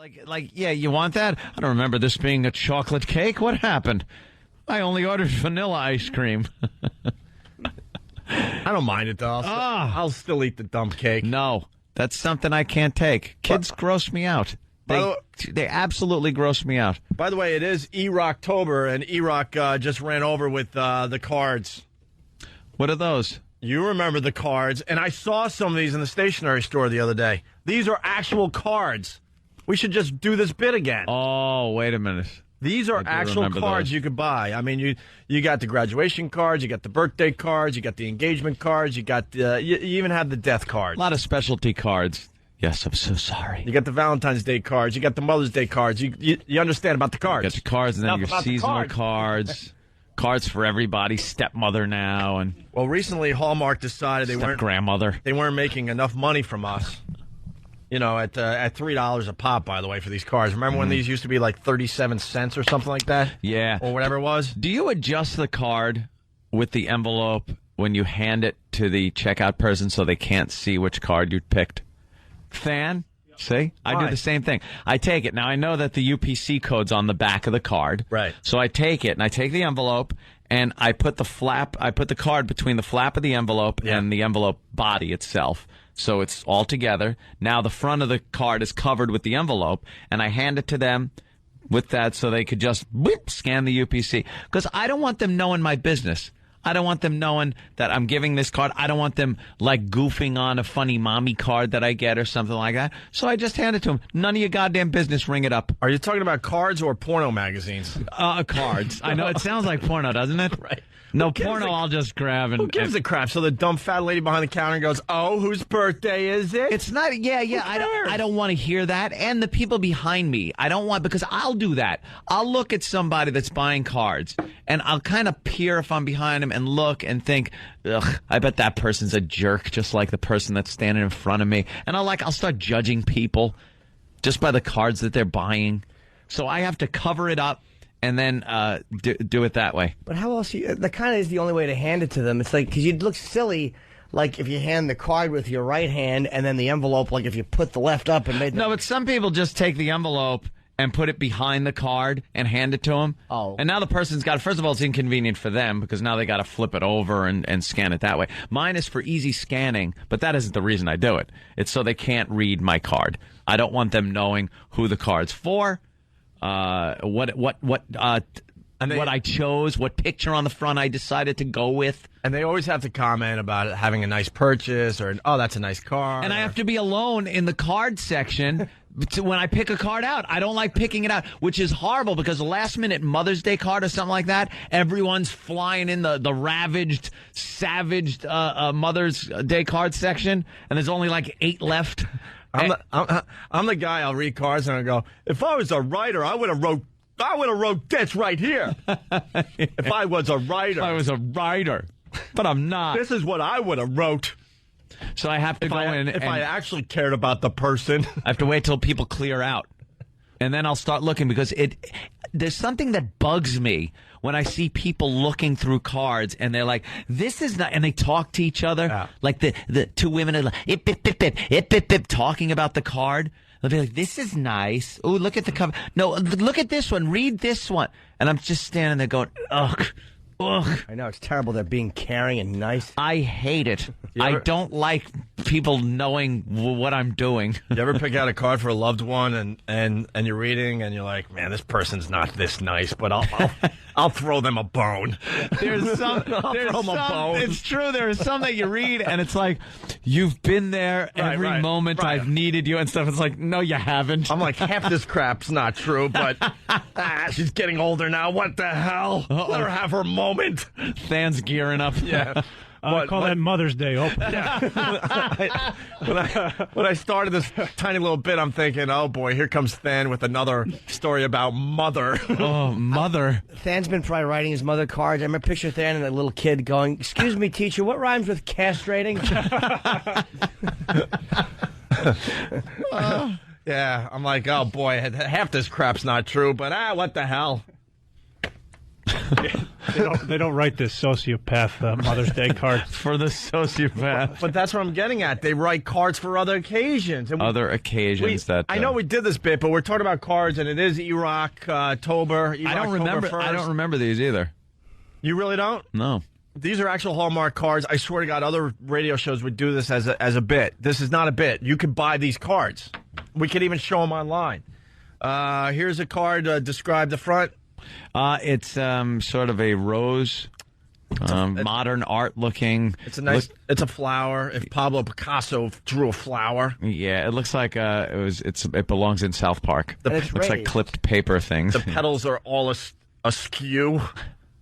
Yeah, you want that? I don't remember this being a chocolate cake. What happened? I only ordered vanilla ice cream. I don't mind it, though. I'll still eat the dumb cake. No, that's something I can't take. Kids gross me out. They absolutely gross me out. By the way, it is E-Rocktober, and E-Rock just ran over with the cards. What are those? You remember the cards, and I saw some of these in the stationery store the other day. These are actual cards. We should just do this bit again. Oh, wait a minute. These are actual cards you could buy. I mean, you got the graduation cards, you got the birthday cards, you got the engagement cards, you got you even have the death cards. A lot of specialty cards. Yes, I'm so sorry. You got the Valentine's Day cards, you got the Mother's Day cards. You understand about the cards. You got the cards, and then your seasonal cards. Cards for everybody, stepmother now, and recently Hallmark decided they weren't making enough money from us. You know, at $3 a pop, by the way, for these cards. Remember when these used to be like 37 cents or something like that? Yeah, or whatever it was. Do you adjust the card with the envelope when you hand it to the checkout person so they can't see which card you picked? Fan? See? I do the same thing. I take it. Now, I know that the UPC code's on the back of the card. Right. So I take it, and I take the envelope, and I put the card between the flap of the envelope and the envelope body itself. So it's all together. Now the front of the card is covered with the envelope, and I hand it to them with that so they could just scan the UPC. Because I don't want them knowing my business. I don't want them knowing that I'm giving this card. I don't want them, goofing on a funny mommy card that I get or something like that. So I just hand it to them. None of your goddamn business. Ring it up. Are you talking about cards or porno magazines? Cards. I know it sounds like porno, doesn't it? Right. No, porno I'll just grab. Who gives a crap? So the dumb fat lady behind the counter goes, "Oh, whose birthday is it?" It's not, I don't want to hear that. And the people behind me, I don't want, because I'll do that. I'll look at somebody that's buying cards, and I'll kind of peer if I'm behind them and look and think, ugh, I bet that person's a jerk, just like the person that's standing in front of me. And I'll start judging people just by the cards that they're buying. So I have to cover it up. And then do it that way. But how else? That kind of is the only way to hand it to them. It's like, because you'd look silly, like if you hand the card with your right hand and then the envelope, like if you put the left up and made. No, but some people just take the envelope and put it behind the card and hand it to them. Oh. And now the person's got. First of all, it's inconvenient for them because now they got to flip it over and scan it that way. Mine is for easy scanning, but that isn't the reason I do it. It's so they can't read my card. I don't want them knowing who the card's for. What I chose, what picture on the front I decided to go with. And they always have to comment about it having a nice purchase or, oh, that's a nice car. And I have to be alone in the card section when I pick a card out. I don't like picking it out, which is horrible because the last minute Mother's Day card or something like that, everyone's flying in the ravaged, savaged Mother's Day card section, and there's only 8 left. I'm the guy. I'll read cards and I go, if I was a writer, I would have wrote this right here. If I was a writer. If I was a writer. But I'm not. This is what I would have wrote. So I have to go in. If I actually cared about the person. I have to wait till people clear out. And then I'll start looking because there's something that bugs me when I see people looking through cards and they're like, this is not, and they talk to each other. Yeah. Like the two women are like, talking about the card. They'll be like, this is nice. Oh, look at the cover. No, look at this one. Read this one. And I'm just standing there going, ugh. I know, it's terrible. They're being caring and nice. I hate it. I don't like people knowing what I'm doing. You ever pick out a card for a loved one and you're reading and you're like, man, this person's not this nice, but I'll throw them a bone. There's some. It's true. There is some that you read and it's like, you've been there every moment I've needed you and stuff. It's like, no, you haven't. I'm like, half this crap's not true, but she's getting older now. What the hell? Let her have her moment. Than's gearing up. Yeah. I call that Mother's Day, Opie. Yeah. When I started this tiny little bit, I'm thinking, oh boy, here comes Than with another story about mother. Oh, mother. Than's been probably writing his mother cards. I remember picture Than and a little kid going, excuse me, teacher, what rhymes with castrating? Yeah, I'm like, oh boy, half this crap's not true, but what the hell? They don't write this sociopath Mother's Day card. For the sociopath. But that's what I'm getting at. They write cards for other occasions. And I know we did this bit, but we're talking about cards, and it is Iraq-tober. I don't remember these either. You really don't? No. These are actual Hallmark cards. I swear to God, other radio shows would do this as a bit. This is not a bit. You can buy these cards. We could even show them online. Here's a card. Describe the front. It's sort of a rose, modern art looking. It's a nice. It's a flower. If Pablo Picasso drew a flower, yeah, it looks like it belongs in South Park. It looks like clipped paper things. The petals are all askew.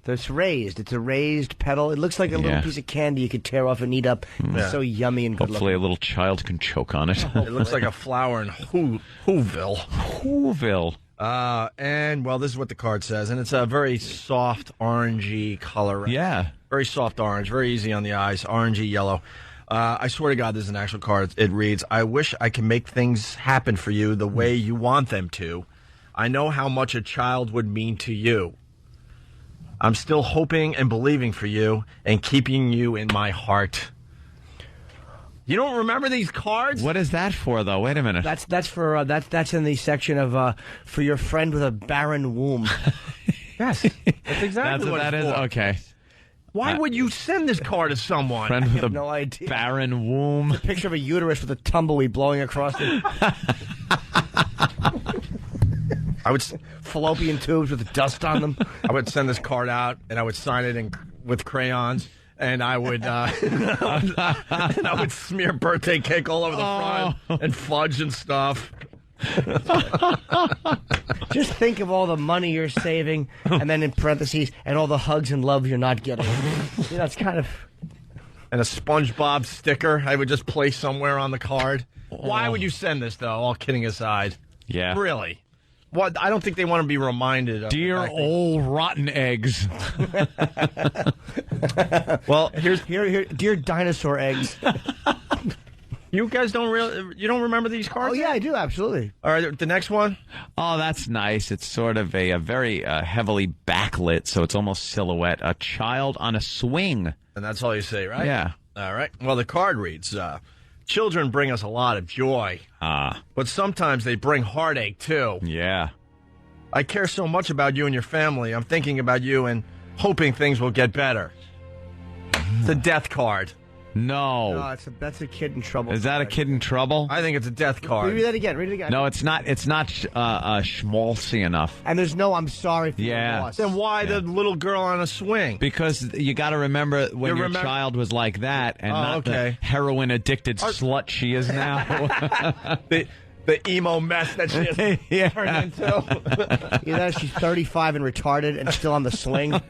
It's raised. It's a raised petal. It looks like a little piece of candy you could tear off and eat up. It's so yummy and good Hopefully looking. a little child can choke on it. It looks like a flower in Whoville. Whoville. And, well, this is what the card says. And it's a very soft orangey color. Yeah. Very soft orange. Very easy on the eyes. Orangey yellow. I swear to God, this is an actual card. It reads, I wish I could make things happen for you the way you want them to. I know how much a child would mean to you. I'm still hoping and believing for you and keeping you in my heart. You don't remember these cards? What is that for, though? Wait a minute. That's for that's in the section of for your friend with a barren womb. Yes, that's exactly what that it's is. for. Okay. Why would you send this card to someone? Friend with no idea. Barren womb. A picture of a uterus with a tumbleweed blowing across it. I would fallopian tubes with dust on them. I would send this card out, and I would sign it with crayons, and I would and I would smear birthday cake all over the front and fudge and stuff. Just think of all the money you're saving, and then in parentheses, and all the hugs and love you're not getting. It's kind of. And a SpongeBob sticker I would just place somewhere on the card. Why would you send this, though? All kidding aside. Yeah. Really. What? I don't think they want to be reminded of. Dear old rotten eggs. Well, here, dear dinosaur eggs. You guys don't remember these cards? Oh yeah, I do absolutely. All right, the next one. Oh, that's nice. It's sort of a very heavily backlit, so it's almost silhouette. A child on a swing. And that's all you say, right? Yeah. All right. Well, the card reads, children bring us a lot of joy. But sometimes they bring heartache, too. Yeah. I care so much about you and your family. I'm thinking about you and hoping things will get better. It's a death card. No. That's a kid in trouble. Is that a kid in trouble? I think it's a death card. Read that again. Read it again. No, it's not. It's not schmaltzy enough. And there's no I'm sorry for your loss. Then why the little girl on a swing? Because you got to remember when your child was like that and not the heroin-addicted slut she is now. The emo mess that she has turned into. Yeah, she's 35 and retarded and still on the swing.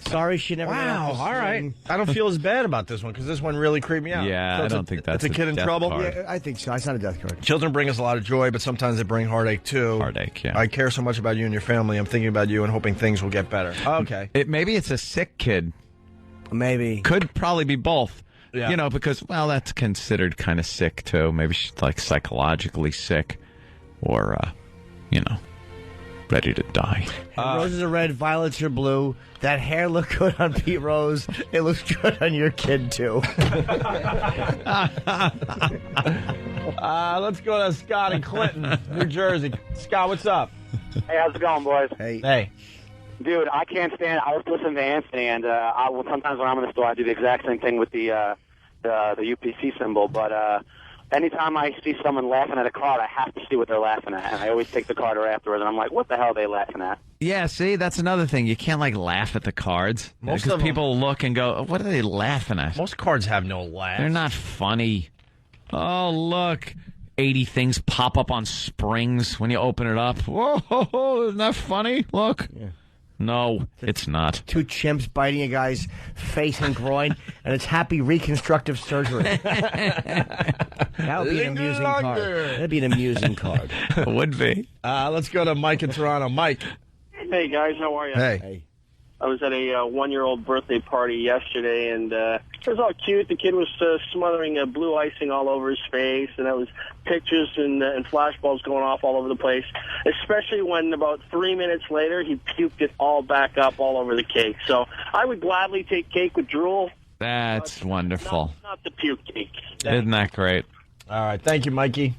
Sorry, she never. Wow. All right. I don't feel as bad about this one because this one really creeped me out. Yeah, so I don't think that's a kid in trouble. Card. Yeah, I think so. It's not a death card. Children bring us a lot of joy, but sometimes they bring heartache too. Heartache. Yeah. I care so much about you and your family. I'm thinking about you and hoping things will get better. Okay. Maybe it's a sick kid. Maybe. Could probably be both. Yeah. Because, that's considered kind of sick, too. Maybe she's, psychologically sick or, ready to die. Roses are red, violets are blue. That hair looked good on Pete Rose. It looks good on your kid, too. Let's go to Scott in Clinton, New Jersey. Scott, what's up? Hey, how's it going, boys? Hey. Dude, I can't stand it. I was listening to Anthony, and sometimes when I'm in the store, I do the exact same thing with the UPC symbol, but anytime I see someone laughing at a card, I have to see what they're laughing at, and I always take the card afterwards, and I'm like, what the hell are they laughing at? Yeah, see, that's another thing. You can't, laugh at the cards. Because people look and go, what are they laughing at? Most cards have no laugh. They're not funny. Oh, look. 80 things pop up on springs when you open it up. Whoa, isn't that funny? Look. Yeah. No, it's not. Two chimps biting a guy's face and groin, and it's happy reconstructive surgery. That would be an amusing card. That'd be an amusing card. Would be. Let's go to Mike in Toronto. Mike. Hey, guys. How are you? Hey. I was at a one-year-old birthday party yesterday, and It was all cute. The kid was smothering blue icing all over his face, and that was pictures and flashbulbs going off all over the place, especially when about 3 minutes later he puked it all back up all over the cake. So I would gladly take cake with drool. That's wonderful. Not the puke cake. Isn't that great? All right. Thank you, Mikey.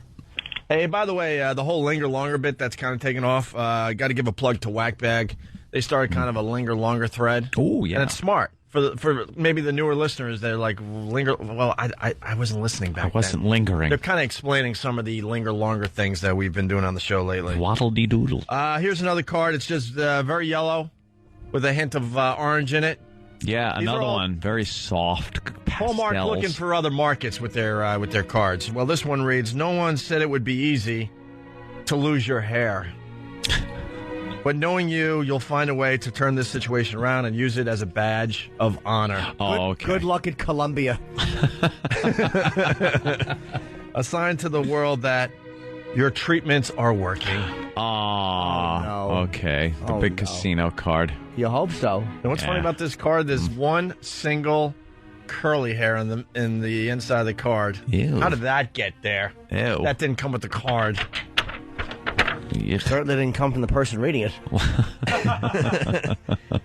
Hey, by the way, the whole linger longer bit that's kind of taken off, got to give a plug to Whackbag. They started kind of a linger longer thread. Oh, yeah. And it's smart. For maybe the newer listeners, they're like, linger. Well, I wasn't listening back then. I wasn't lingering. They're kind of explaining some of the linger longer things that we've been doing on the show lately. Waddle-dee-doodle. Here's another card. It's just very yellow with a hint of orange in it. Yeah, another one. Very soft pastels. Hallmark looking for other markets with their cards. Well, this one reads, no one said it would be easy to lose your hair. But knowing you'll find a way to turn this situation around and use it as a badge of honor. Oh, okay. Good luck at Columbia. A sign to the world that your treatments are working. Oh, no. Okay. The big casino card. You hope so. And what's funny about this card? There's one single curly hair in the inside of the card. Ew. How did that get there? Ew. That didn't come with the card. Certainly didn't come from the person reading it.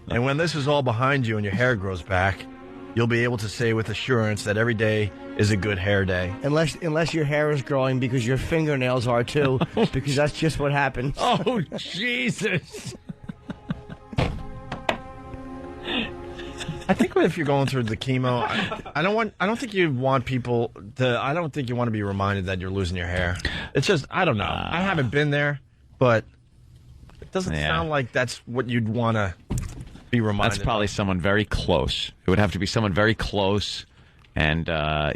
And when this is all behind you and your hair grows back, you'll be able to say with assurance that every day is a good hair day. Unless your hair is growing because your fingernails are too, because that's just what happens. Oh, Jesus. I think if you're going through the chemo, I don't think you want people to. I don't think you want to be reminded that you're losing your hair. It's just I don't know. I haven't been there, but it doesn't sound like that's what you'd want to be reminded. That's probably someone very close. It would have to be someone very close, and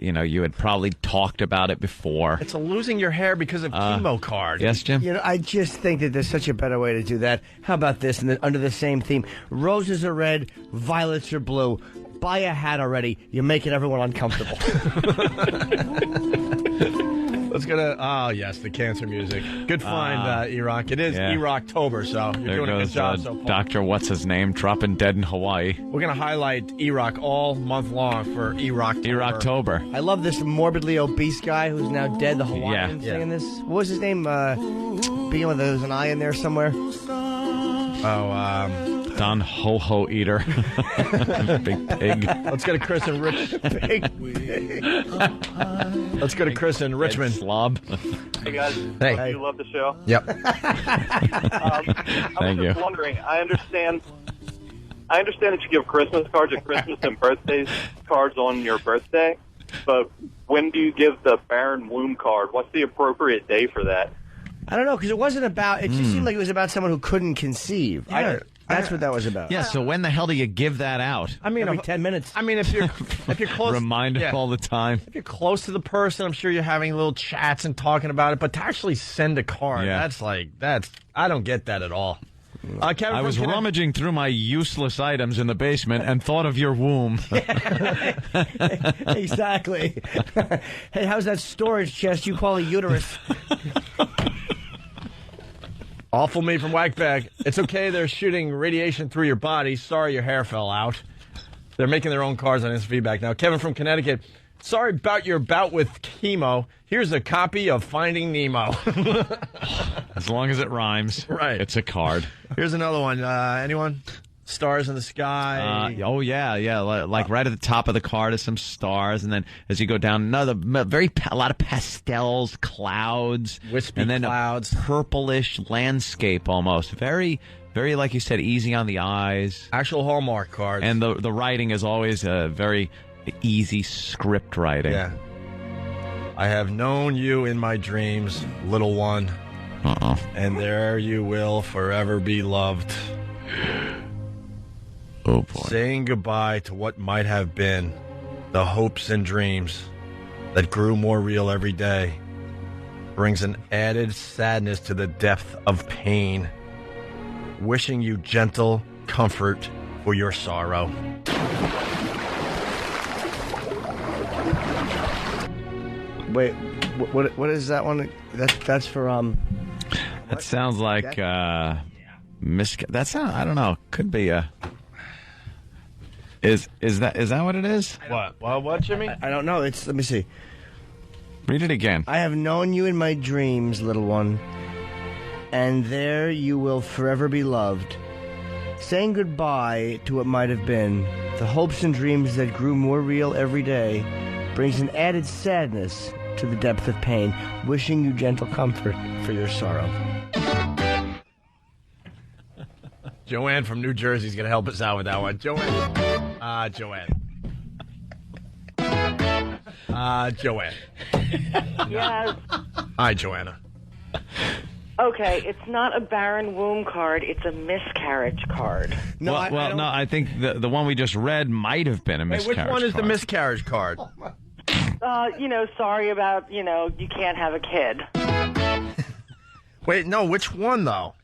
you had probably talked about it before. It's a losing your hair because of chemo card. Yes, Jim? I just think that there's such a better way to do that. How about this? And under the same theme, roses are red, violets are blue. Buy a hat already. You're making everyone uncomfortable. Let's go to, the cancer music. Good find, E-Rock. It is E-Rocktober, so you're There doing a good goes job so far. Dr. What's-His-Name dropping dead in Hawaii. We're going to highlight E-Rock all month long for E-Rocktober. E-Rocktober. I love this morbidly obese guy who's now dead, the Hawaiian Yeah. singing this. What was his name? Being with there's an eye in there somewhere. Don Ho-Ho Eater. Big pig. Let's go to Chris and Rich. Let's go to Chris in Richmond. Slob. Hey guys, Hey. you love the show. Yep. I was just wondering. I understand that you give Christmas cards at Christmas and birthday cards on your birthday, but when do you give the barren womb card? What's the appropriate day for that? I don't know, because it wasn't about. It just seemed like it was about someone who couldn't conceive. Yeah. That's what that was about. Yeah, so when the hell do you give that out? I mean, Every 10 minutes. I mean, if you're close, Remind it all the time. If you're close to the person, I'm sure you're having little chats and talking about it. But to actually send a card, that's I don't get that at all. Kevin, I was rummaging through my useless items in the basement and thought of your womb. Exactly. Hey, how's that storage chest you call a uterus? Awful me from Whackbag. It's okay. They're shooting radiation through your body. Sorry your hair fell out. They're making their own cards on instant feedback now. Kevin from Connecticut. Sorry about your bout with chemo. Here's a copy of Finding Nemo. As long as it rhymes. Right. It's a card. Here's another one. Anyone? Stars in the sky. Like right at the top of the card is some stars, and then as you go down, a lot of pastels, clouds, Wispy and then clouds, a purplish landscape almost. Very, very, like you said, easy on the eyes. Actual Hallmark cards. And the writing is always very easy script writing. Yeah. I have known you in my dreams, little one, and there you will forever be loved. Oh, boy. Saying goodbye to what might have been, the hopes and dreams that grew more real every day, brings an added sadness to the depth of pain. Wishing you gentle comfort for your sorrow. Wait, what is that one? That's for That sounds like I don't know. Could be a. Is that what it is? What? What, Jimmy? I don't know. Let me see. Read it again. I have known you in my dreams, little one, and there you will forever be loved. Saying goodbye to what might have been, the hopes and dreams that grew more real every day, brings an added sadness to the depth of pain, wishing you gentle comfort for your sorrow. Joanne from New Jersey is going to help us out with that one. Joanne. Joanne. Yes. Hi, Joanna. Okay, it's not a barren womb card. It's a miscarriage card. No, I think the one we just read might have been a miscarriage Which one is card. the miscarriage card? Sorry about, you can't have a kid. Wait, no, which one, though?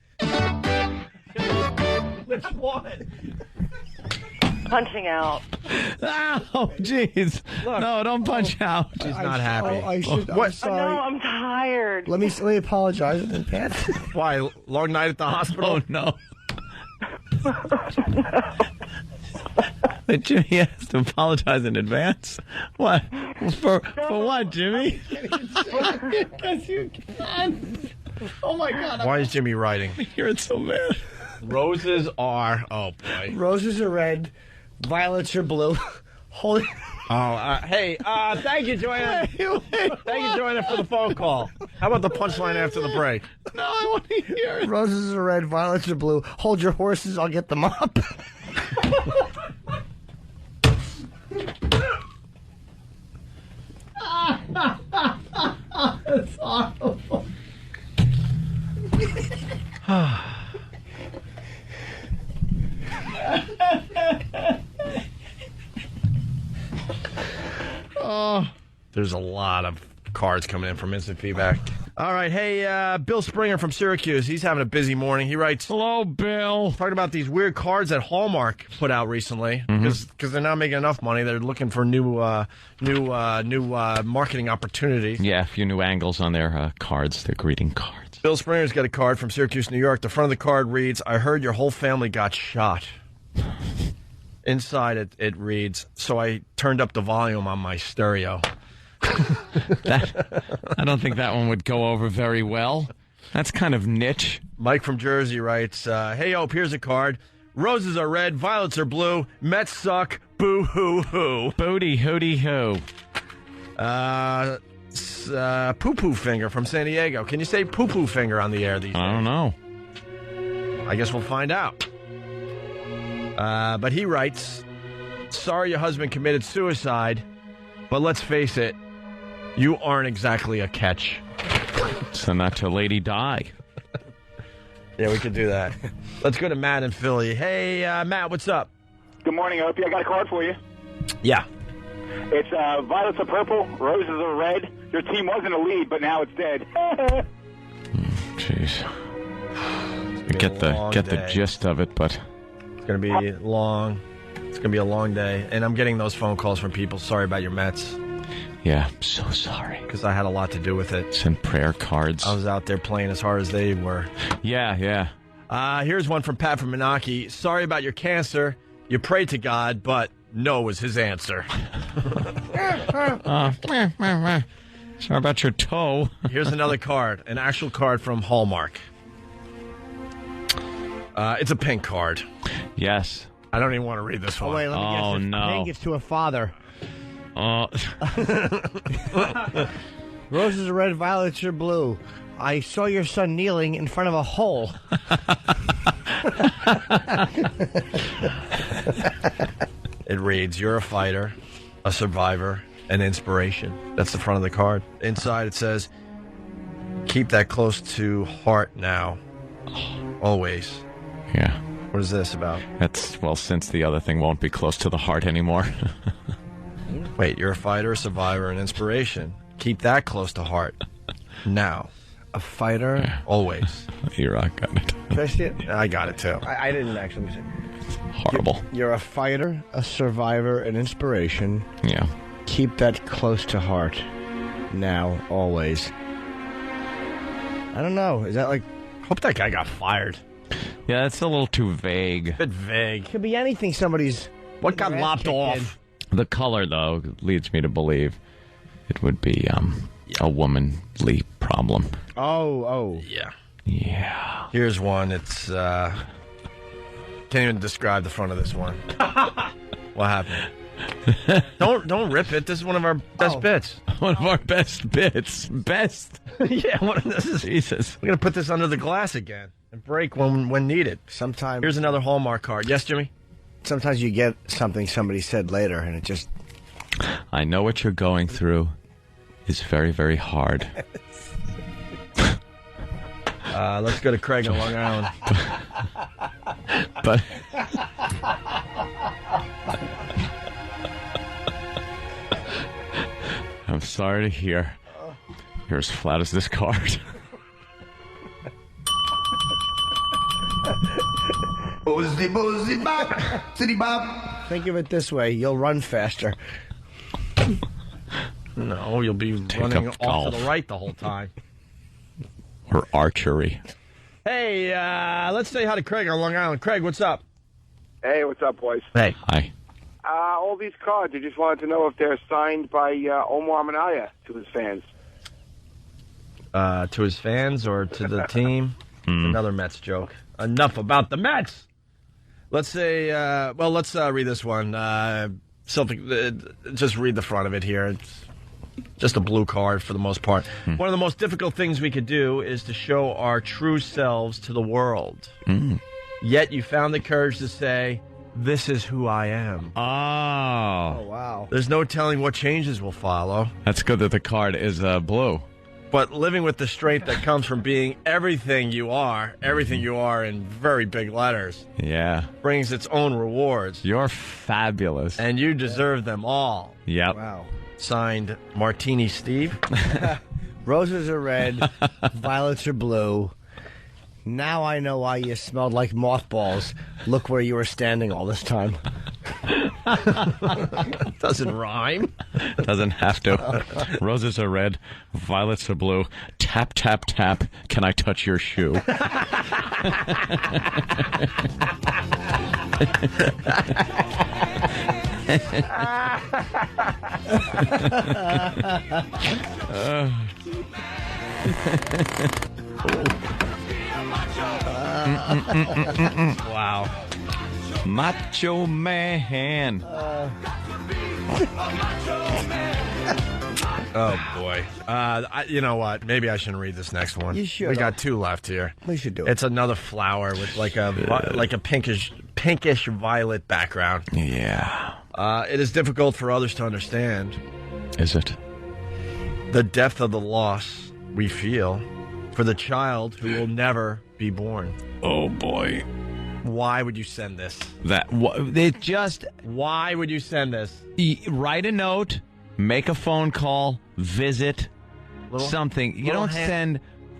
Which one? Punching out. Oh, jeez. No, don't punch out. She's not happy. I should. What? I'm sorry. No, I'm tired. Let me apologize in advance. Why? Long night at the hospital? Oh, no. Jimmy has to apologize in advance? What? For what, Jimmy? Because you can. Oh, my God. Why is Jimmy writing? I hear it so bad. Roses are... Oh, boy. Roses are red, violets are blue. Holy... Hey, thank you, Joanna. Thank you, Joanna, for the phone call. How about the punchline after the break? No, I want to hear it. Roses are red, violets are blue. Hold your horses, I'll get them up. That's horrible. There's a lot of cards coming in from instant feedback. All right, hey, Bill Springer from Syracuse. He's having a busy morning. He writes, Hello, Bill. talking about these weird cards that Hallmark put out recently because they're not making enough money. They're looking for new marketing opportunities. Yeah, a few new angles on their cards, their greeting cards. Bill Springer's got a card from Syracuse, New York. The front of the card reads, I heard your whole family got shot. Inside it reads, so I turned up the volume on my stereo. I don't think that one would go over very well. That's kind of niche. Mike from Jersey writes, hey, Ope, here's a card. Roses are red, violets are blue, Mets suck, boo-hoo-hoo. Booty hooty hoo. Poo-poo finger from San Diego. Can you say poo-poo finger on the air these days? I don't know. I guess we'll find out. But he writes, sorry your husband committed suicide, but let's face it, you aren't exactly a catch. Send that to Lady Di. Yeah, we could do that. Let's go to Matt in Philly. Hey, Matt, what's up? Good morning, Opie. I got a card for you. Yeah. It's violets are purple, roses are red. Your team was in a lead, but now it's dead. Jeez. Get the gist of it, but It's going to be long. It's going to be a long day. And I'm getting those phone calls from people. Sorry about your Mets. yeah, I'm so sorry. Because I had a lot to do with it. Send prayer cards. I was out there playing as hard as they were. Yeah. Here's one from Pat from Menaki. Sorry about your cancer. You prayed to God, but no was his answer. Sorry about your toe. Here's another card, an actual card from Hallmark. It's a pink card. Yes. I don't even want to read this one. Oh, wait, let me guess. Oh, I no. think it's to a father. Oh. Roses are red, violets are blue. I saw your son kneeling in front of a hole. It reads, you're a fighter, a survivor, an inspiration. That's the front of the card. Inside it says, keep that close to heart now. Always. Yeah. What is this about? That's, well, since the other thing won't be close to the heart anymore. Wait, you're a fighter, a survivor, an inspiration. Keep that close to heart. Now. A fighter. Always. Here, I got it. Did I see it? I got it too. I didn't actually. Let me see. Horrible. You're a fighter, a survivor, an inspiration. Yeah. Keep that close to heart. Now, always. I don't know. Is that like... Hope that guy got fired. Yeah, that's a little too vague. A bit vague. Could be anything somebody's What got lopped off? The color, though, leads me to believe it would be a womanly problem. Oh. Yeah. Yeah. Here's one. It's can't even describe the front of this one. What happened? Don't rip it. This is one of our best bits. One of our best bits. Best. Yeah. This is Jesus. We're gonna put this under the glass again and break when needed. Sometimes. Here's another Hallmark card. Yes, Jimmy. Sometimes you get something somebody said later, and it just. I know what you're going through is very, very hard. Let's go to Craig on Long Island. But I'm sorry to hear you're as flat as this card. Boozy bop, city bop. Think of it this way: you'll run faster. No, you'll be running off to the right the whole time. Or archery. Hey, let's say hi to Craig on Long Island. Craig, what's up? Hey, what's up, boys? Hey. Hi. All these cards, I just wanted to know if they're signed by Omar Minaya to his fans. To his fans or to the team? Another Mets joke. Enough about the Mets. Let's say, let's read this one. Just read the front of it here. It's just a blue card for the most part. One of the most difficult things we could do is to show our true selves to the world. Yet you found the courage to say, this is who I am. Oh, wow. There's no telling what changes will follow. That's good that the card is blue. But living with the strength that comes from being everything you are in very big letters, brings its own rewards. You're fabulous. And you deserve them all. Yep. Wow. Signed, Martini Steve. Roses are red, violets are blue. Now I know why you smelled like mothballs. Look where you were standing all this time. Doesn't rhyme. Doesn't have to. Roses are red, violets are blue. Tap, tap, tap. Can I touch your shoe? Wow. Macho Man. Oh, boy. You know what? Maybe I shouldn't read this next one. You should. We got two left here. We should do it. It's another flower with like a pinkish violet background. Yeah. It is difficult for others to understand. Is it? The depth of the loss we feel for the child who will never be born. Oh, boy. Why would you send this? Why would you send this? Write a note, make a phone call, visit, something. You don't send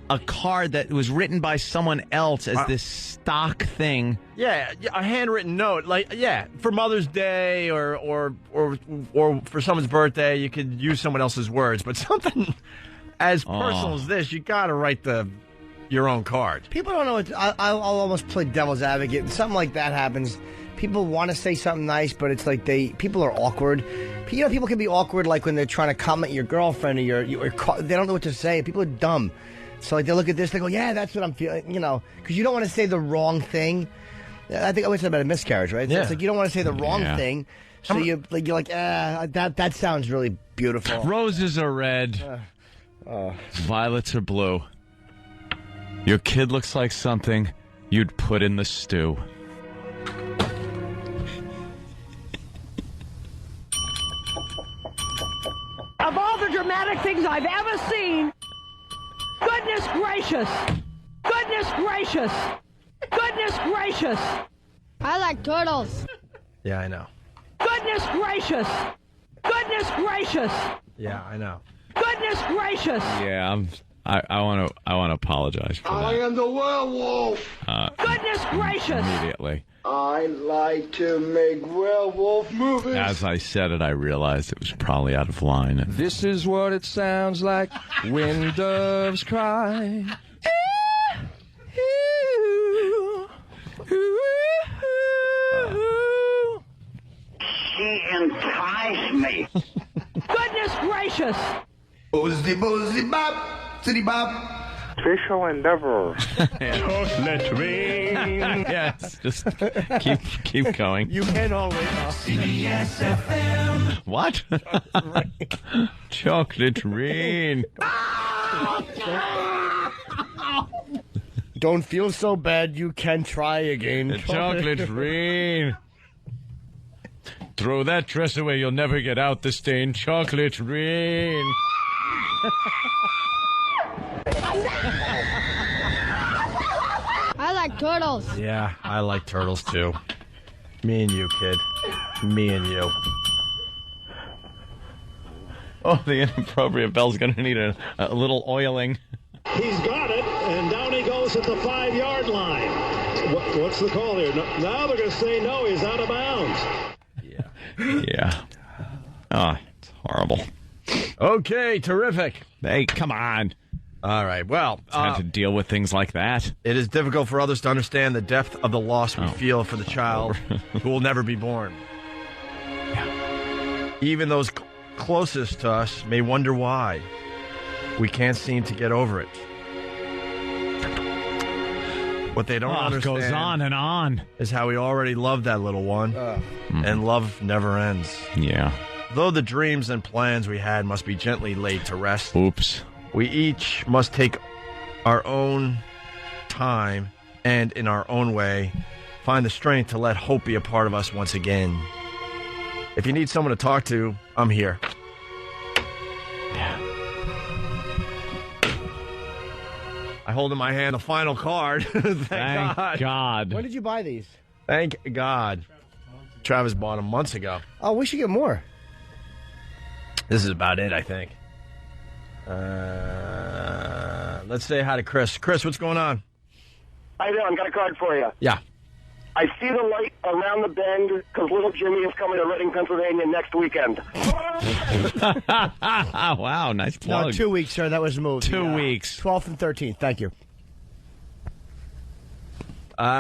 a card that was written by someone else as this stock thing. Yeah, a handwritten note, for Mother's Day or for someone's birthday, you could use someone else's words, but something as personal as this, you got to write your own card. People don't know. I'll almost play devil's advocate. And something like that happens. People want to say something nice, but it's like people are awkward. You know, people can be awkward like when they're trying to comment your girlfriend or they don't know what to say. People are dumb. So like they look at this, they go, yeah, that's what I'm feeling, you know, because you don't want to say the wrong thing. I think I always said about a miscarriage, right? Yeah. It's like you don't want to say the wrong thing. So you're like, that sounds really beautiful. Roses are red. Violets are blue. Your kid looks like something you'd put in the stew. Of all the dramatic things I've ever seen, goodness gracious, goodness gracious, goodness gracious. I like turtles. Yeah, I know. Goodness gracious, goodness gracious. Yeah, I know. Goodness gracious. Yeah, I want to apologize for that. I am the werewolf. Goodness gracious. Immediately. I like to make werewolf movies. As I said it, I realized it was probably out of line. This is what it sounds like when doves cry. gracious. Boozy bop, city bop. Official endeavor. Chocolate rain. Yes, just keep going. You can always. CBS FM. What? Chocolate rain. Don't feel so bad. You can try again. Chocolate rain. Throw that dress away. You'll never get out the stain. Chocolate rain. I like turtles. Yeah, I like turtles too. Me and you, kid. Me and you. Oh, the inappropriate bell's going to need a little oiling. He's got it, and down he goes at the 5-yard line. What's the call here? Now they're going to say no, he's out of bounds. Yeah. Oh, it's horrible. Okay, terrific. Hey, come on. All right, well. Had to deal with things like that. It is difficult for others to understand the depth of the loss we feel for the child who will never be born. Even those closest to us may wonder why. We can't seem to get over it. What they don't understand goes on and on is how we already love that little one, and love never ends. Yeah. Though the dreams and plans we had must be gently laid to rest. Oops. We each must take our own time and, in our own way, find the strength to let hope be a part of us once again. If you need someone to talk to, I'm here. Yeah. I hold in my hand the final card. Thank God. When did you buy these? Thank God. Travis bought them months ago. Oh, we should get more. This is about it, I think. Let's say hi to Chris. Chris, what's going on? How you doing? Got a card for you. Yeah. I see the light around the bend because little Jimmy is coming to Reading, Pennsylvania next weekend. Wow, nice plug. No, 2 weeks, sir. That was moved. 2 weeks. 12th and 13th. Thank you.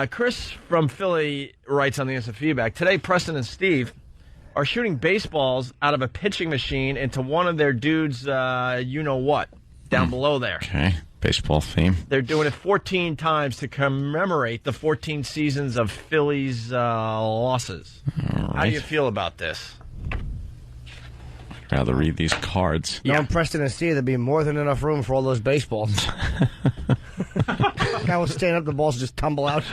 Chris from Philly writes on the instant feedback. Today, Preston and Steve are shooting baseballs out of a pitching machine into one of their dudes' you-know-what down below there. Okay, baseball theme. They're doing it 14 times to commemorate the 14 seasons of Philly's losses. Right. How do you feel about this? I'd rather read these cards. No, Preston and Steve, there'd be more than enough room for all those baseballs. Guy will stand up, the balls just tumble out.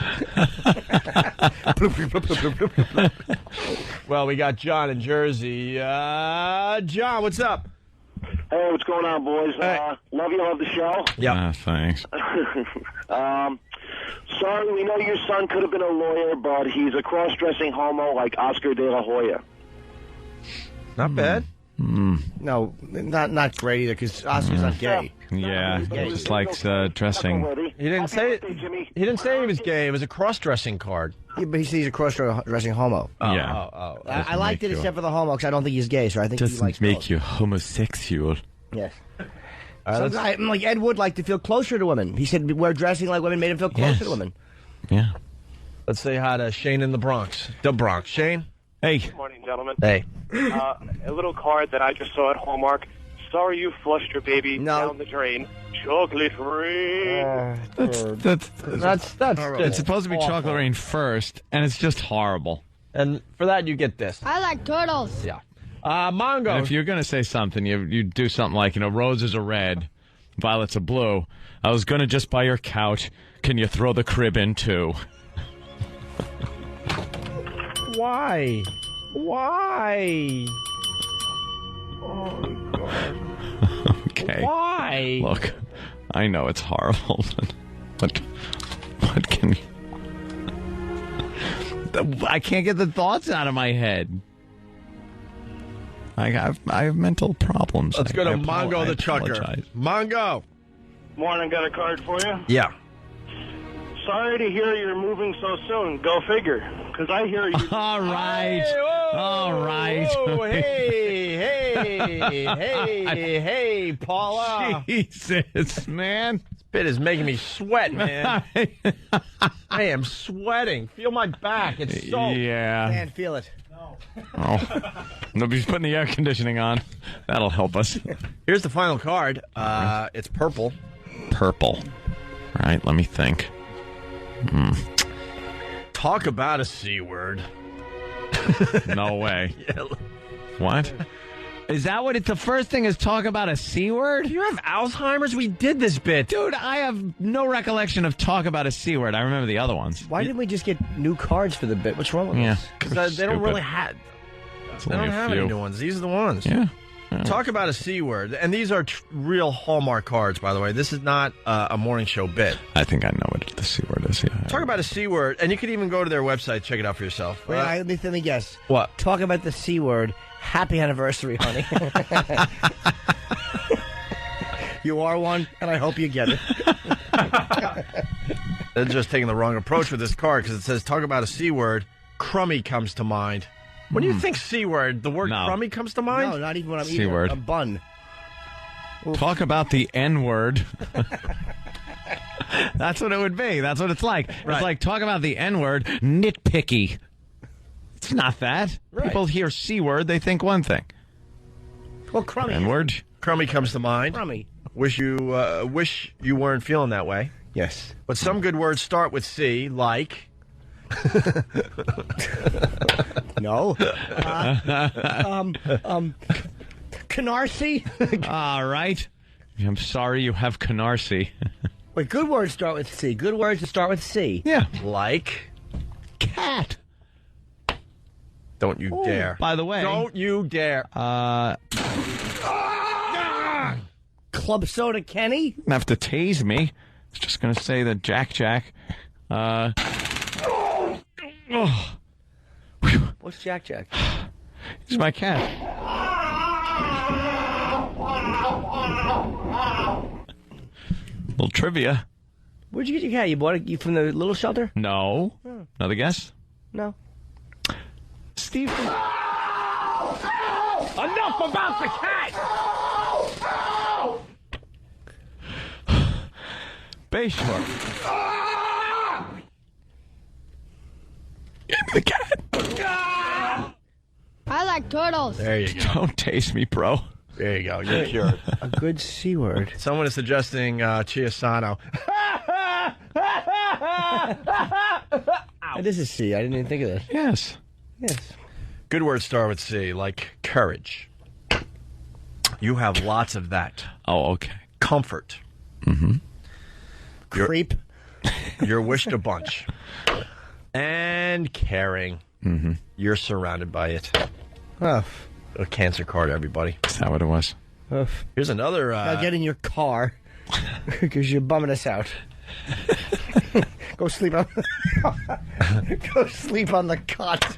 Well, we got John in Jersey. John, what's up? Hey, what's going on, boys? Love you, love the show. Yeah, thanks. Sorry, we know your son could have been a lawyer, but he's a cross-dressing homo like Oscar de la Hoya. Not bad. No, not great either, because Oscar's not gay. Yeah, he just likes dressing. He didn't say he was gay. It was a cross-dressing card. Yeah, but he says he's a cross-dressing homo. I liked it except for the homo, because I don't think he's gay, so I think he likes make both. you homosexual. Yes. Some guy, like Ed would like to feel closer to women. He said wear dressing like women made him feel closer to women. Yeah. Let's say hi to Shane in the Bronx. The Bronx. Shane? Hey. Good morning, gentlemen. Hey. A little card that I just saw at Hallmark. Sorry you flushed your baby down the drain. Chocolate rain. That's it's supposed to be awful. chocolate rain first, and it's just horrible. And for that, you get this. I like turtles. Yeah. Mongo. And if you're going to say something, you do something like, roses are red, violets are blue. I was going to just buy your couch. Can you throw the crib in, too? Why? Why? Oh, God. Okay. Why? Look, I know it's horrible, but what can you... I can't get the thoughts out of my head. I have mental problems. Let's go to Mongo the Chucker. Mongo. Morning, got a card for you? Yeah. Sorry to hear you're moving so soon. Go figure. Because I hear you. All right. Hey, whoa, all right. Whoa, hey, Paula. Jesus, man. This bit is making me sweat, man. I am sweating. Feel my back. It's soaked. Yeah. Can't feel it. No. Oh, nobody's putting the air conditioning on. That'll help us. Here's the final card. It's purple. Purple. All right, let me think. Talk about a C word. No way. Yeah. What? Is that what the first thing is? Talk about a C word? You have Alzheimer's? We did this bit. Dude, I have no recollection of talk about a C word. I remember the other ones. Why didn't we just get new cards for the bit? What's wrong with us? Because they don't really have... They don't have any new ones. These are the ones. Yeah. Talk about a C word. And these are real Hallmark cards, by the way. This is not a morning show bit. I think I know what the C word is, yeah. Talk about a C word. And you can even go to their website, check it out for yourself. Wait, let me guess. What? Talk about the C word. Happy anniversary, honey. You are one, and I hope you get it. They're just taking the wrong approach with this card because it says, talk about a C word. Crummy comes to mind. When you think C word, the word crummy comes to mind? No, not even when I'm C eating word. a bun. Talk about the N word. That's what it would be. That's what it's like. Right. It's like, talk about the N word, nitpicky. It's not that. Right. People hear C word, they think one thing. Well, crummy. N word. Crummy comes to mind. Crummy. Wish you weren't feeling that way. Yes. But some good words start with C, like... No. Canarsie? All right. I'm sorry you have Canarsie. Wait, good words start with C. Good words that start with C. Yeah. Like... Cat. Don't you dare. By the way. Don't you dare. Club Soda Kenny? You don't have to tase me. I was just going to say that Jack. What's Jack? He's my cat. Little trivia. Where'd you get your cat? You bought it from the little shelter? No. Another guess? No. Steve. Enough about the cat! Bayshore. Give me the cat. I like turtles. There you go. Don't taste me, bro. There you go. You're cured. A good C word. Someone is suggesting Chiasano. This is C. I didn't even think of that. Yes. Yes. Good words start with C, like courage. You have lots of that. Oh, okay. Comfort. Mm-hmm. Creep. You're wished a bunch. And caring. Mm-hmm. You're surrounded by it. Oh. A cancer card, everybody. Is that what it was? Oh. Here's another... Now get in your car, because you're bumming us out. Go sleep on... Go sleep on the cot.